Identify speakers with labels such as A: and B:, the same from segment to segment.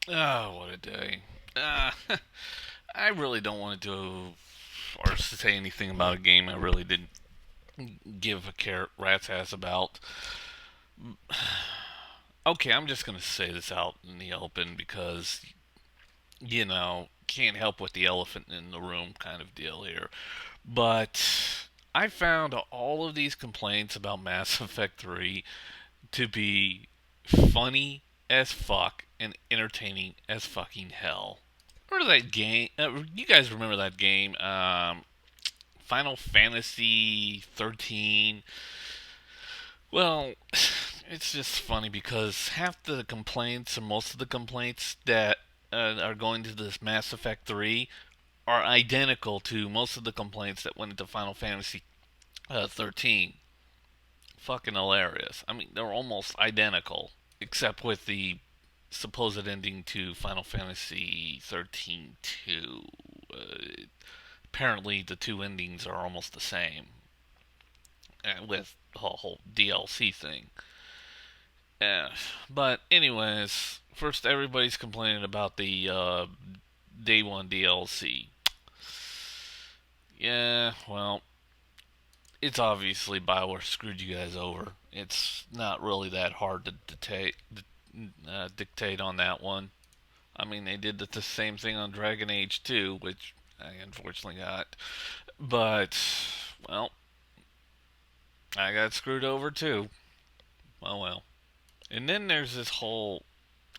A: Oh, what a day. Uh, I really don't want to do or say anything about a game I really didn't give a rat's ass about. Okay, I'm just going to say this out in the open because, can't help with the elephant in the room kind of deal here. But I found all of these complaints about Mass Effect 3 to be funny as fuck and entertaining as fucking hell. Remember that game? You guys remember that game? Final Fantasy 13. Well, it's just funny because half the complaints, or most of the complaints that are going to this Mass Effect 3 are identical to most of the complaints that went into Final Fantasy 13. Fucking hilarious. I mean, they're almost identical, except with the supposed ending to Final Fantasy 13 2. Apparently, the two endings are almost the same, with the whole DLC thing. Uh, but, anyways, first, everybody's complaining about the Day 1 DLC. Yeah, well, it's obviously BioWare screwed you guys over. It's not really that hard to dictate on that one. I mean, they did the same thing on Dragon Age 2, which I unfortunately got. But, well, I got screwed over too. Oh well. And then there's this whole,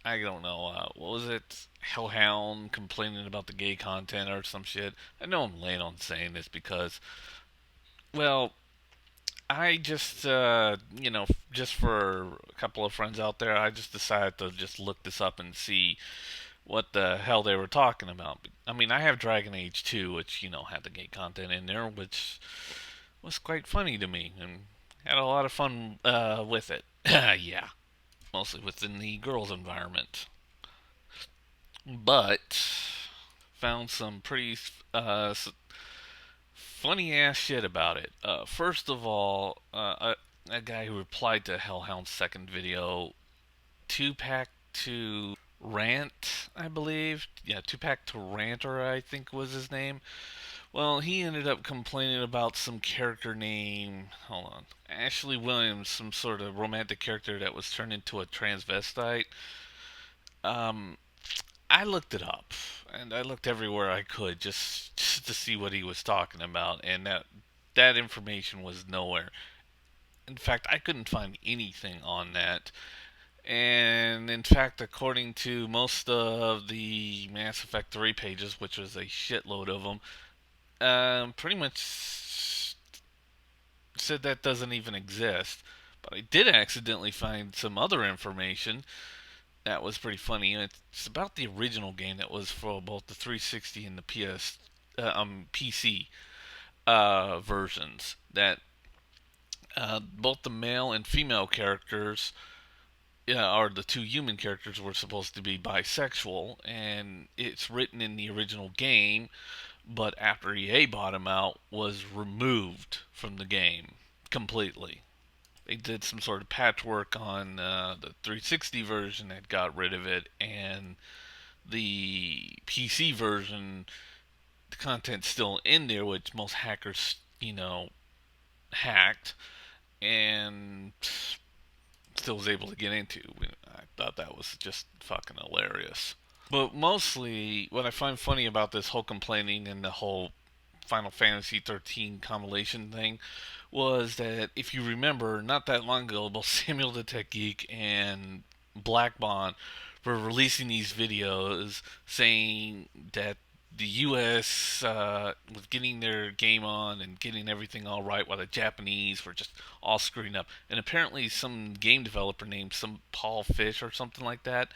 A: I don't know, what was it? Hellhound complaining about the gay content or some shit. I know I'm late on saying this because, well, I just, just for a couple of friends out there, I just decided to just look this up and see what the hell they were talking about. I mean, I have Dragon Age 2, which, had the gay content in there, which was quite funny to me and had a lot of fun with it. Yeah, mostly within the girls' environment. But found some pretty funny ass shit about it. First of all, a guy who replied to Hellhound's second video, Tupac to Rant, I believe. Yeah, Tupac to Ranter, I think was his name. Well, he ended up complaining about some character name. Hold on. Ashley Williams, some sort of romantic character that was turned into a transvestite. Um, I looked it up, and I looked everywhere I could just to see what he was talking about, and that information was nowhere. In fact, I couldn't find anything on that. And in fact, according to most of the Mass Effect 3 pages, which was a shitload of them, pretty much said that doesn't even exist. But I did accidentally find some other information that was pretty funny. It's about the original game that was for both the 360 and the PC versions. That both the male and female characters, yeah, or the two human characters, were supposed to be bisexual, and it's written in the original game, but after EA bought them out, was removed from the game completely. They did some sort of patchwork on the 360 version that got rid of it, and the PC version, the content's still in there, which most hackers, hacked, and still was able to get into. I thought that was just fucking hilarious. But mostly, what I find funny about this whole complaining and the whole Final Fantasy 13 compilation thing was that if you remember, not that long ago, both Samuel the Tech Geek and Black Bond were releasing these videos saying that the U.S. Was getting their game on and getting everything all right, while the Japanese were just all screwing up. And apparently, some game developer named some Paul Fish or something like that.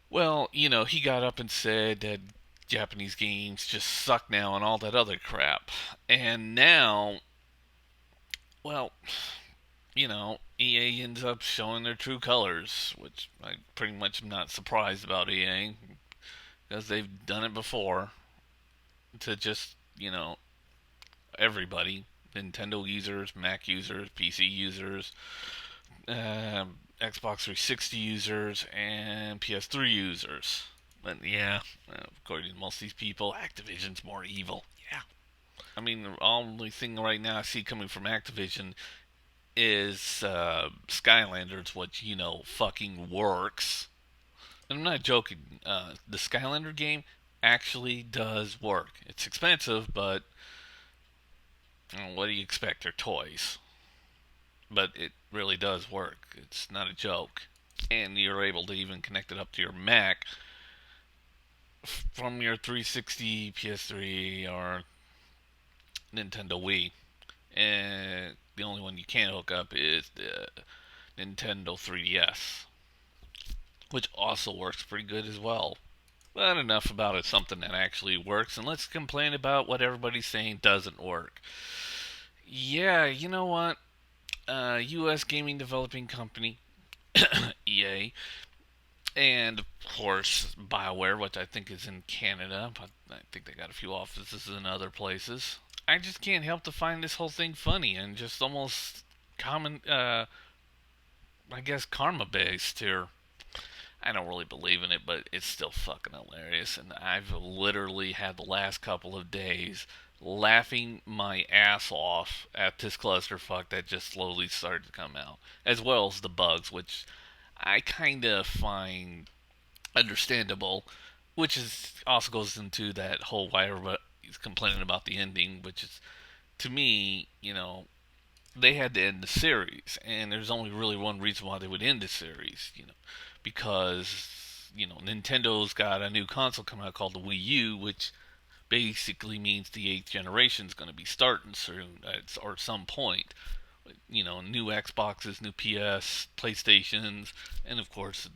A: Well, he got up and said that Japanese games just suck now and all that other crap. And now, well, EA ends up showing their true colors, which I pretty much am not surprised about EA because they've done it before to just, everybody, Nintendo users, Mac users, PC users. Xbox 360 users and PS3 users. But yeah, according to most of these people, Activision's more evil. Yeah. I mean, the only thing right now I see coming from Activision is Skylanders, which, fucking works. I'm not joking. The Skylander game actually does work. It's expensive, but what do you expect? They're toys. But it really does work. It's not a joke. And you're able to even connect it up to your Mac from your 360, PS3, or Nintendo Wii. And the only one you can't hook up is the Nintendo 3DS, which also works pretty good as well. But enough about it, something that actually works, and let's complain about what everybody's saying doesn't work. Yeah, you know what? U.S. gaming developing company, EA, and of course BioWare, which I think is in Canada, but I think they got a few offices in other places. I just can't help to find this whole thing funny and just almost common, I guess, karma based here. I don't really believe in it, but it's still fucking hilarious. And I've literally had the last couple of days laughing my ass off at this clusterfuck that just slowly started to come out, as well as the bugs, which I kind of find understandable, which is also goes into that whole why everybody's complaining about the ending, which is to me, they had to end the series, and there's only really one reason why they would end the series, because Nintendo's got a new console coming out called the Wii U, which basically means the eighth generation is going to be starting soon or at some point. New Xboxes, new PS, PlayStations, and of course,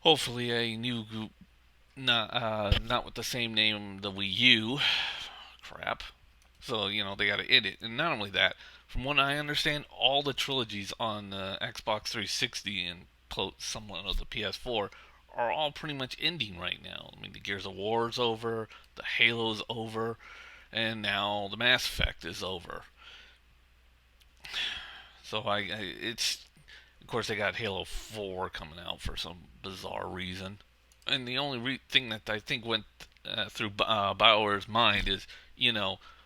A: hopefully a new not with the same name, the Wii U. Crap. So, they got to end it. And not only that, from what I understand, all the trilogies on the Xbox 360 and somewhat of the PS4 are all pretty much ending right now. I mean, the Gears of War's over, the Halo's over, and now the Mass Effect is over. So it's of course they got Halo 4 coming out for some bizarre reason. And the only thing that I think went through BioWare's mind is,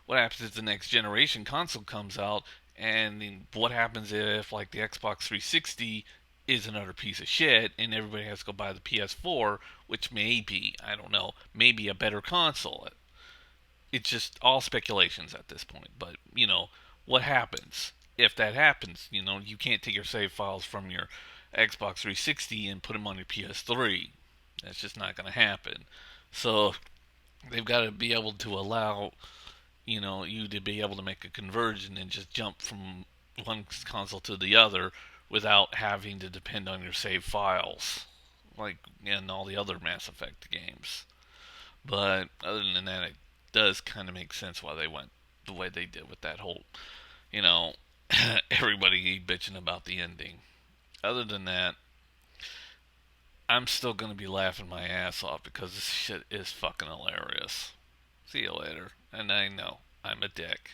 A: what happens if the next generation console comes out, and what happens if, like, the Xbox 360 is another piece of shit, and everybody has to go buy the PS4, which may be, I don't know, maybe a better console. It's just all speculations at this point. But, what happens? If that happens, you can't take your save files from your Xbox 360 and put them on your PS3. That's just not going to happen. So they've got to be able to allow, you to be able to make a conversion and just jump from one console to the other without having to depend on your save files, like in all the other Mass Effect games. But other than that, it does kind of make sense why they went the way they did with that whole, you know, everybody bitching about the ending. Other than that, I'm still going to be laughing my ass off because this shit is fucking hilarious. See you later. And I know I'm a dick.